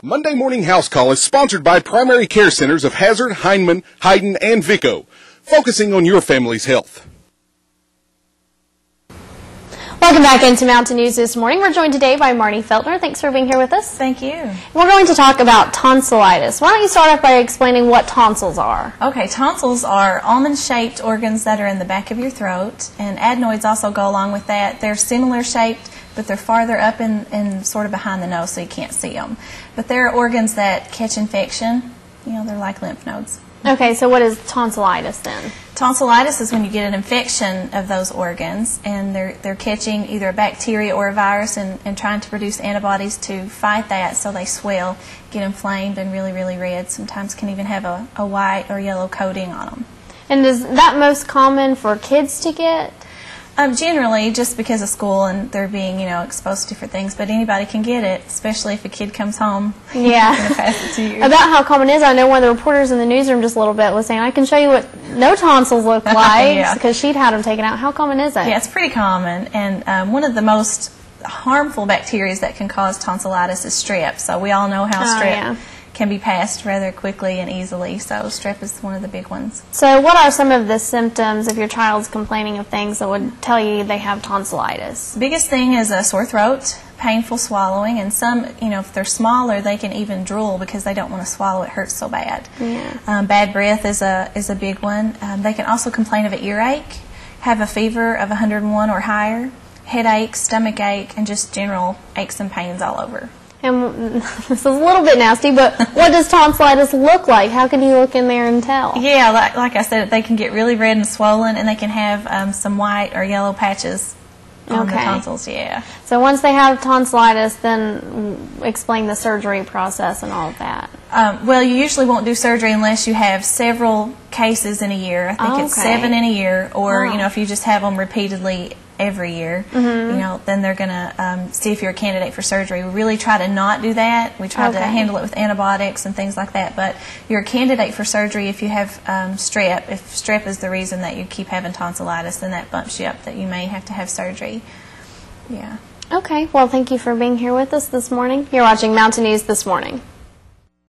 Monday Morning House Call is sponsored by Primary Care Centers of Hazard, Hindman, Hayden, and Vico, focusing on your family's health. Welcome back into Mountain News this morning. We're joined today by Marnie Feltner. Thanks for being here with us. Thank you. We're going to talk about tonsillitis. Why don't you start off by explaining what tonsils are? Okay, tonsils are almond-shaped organs that are in the back of your throat, and adenoids also go along with that. They're similar shaped, but they're farther up and sort of behind the nose, so you can't see them. But they're organs that catch infection. You know, they're like lymph nodes. Okay, so what is tonsillitis then? Tonsillitis is when you get an infection of those organs, and they're catching either a bacteria or a virus and trying to produce antibodies to fight that, so they swell, get inflamed, and really, really red. Sometimes can even have a white or yellow coating on them. And is that most common for kids to get? Generally, just because of school and they're being, exposed to different things, but anybody can get it, especially if a kid comes home. Yeah. Going to pass it to you. About how common it is, I know one of the reporters in the newsroom just a little bit was saying, I can show you what no tonsils look like, because she'd had them taken out. How common is it? Yeah, it's pretty common, and one of the most harmful bacteria that can cause tonsillitis is strep. So we all know how strep can be passed rather quickly and easily, so strep is one of the big ones. So what are some of the symptoms if your child's complaining of things that would tell you they have tonsillitis? The biggest thing is a sore throat, painful swallowing, and some, if they're smaller, they can even drool because they don't want to swallow. It hurts so bad. Yeah. Bad breath is a big one. They can also complain of an earache, have a fever of 101 or higher, headache, stomach ache, and just general aches and pains all over. And this is a little bit nasty, but what does tonsillitis look like? How can you look in there and tell? Yeah, like I said, they can get really red and swollen, and they can have some white or yellow patches on the tonsils, yeah. So once they have tonsillitis, then explain the surgery process and all of that. Well, you usually won't do surgery unless you have several cases in a year. I think it's 7 in a year, or, if you just have them repeatedly every year, then they're going to see if you're a candidate for surgery. We really try to not do that. We try to handle it with antibiotics and things like that. But you're a candidate for surgery if you have strep. If strep is the reason that you keep having tonsillitis, then that bumps you up that you may have to have surgery. Yeah. Okay. Well, thank you for being here with us this morning. You're watching Mountain News This Morning.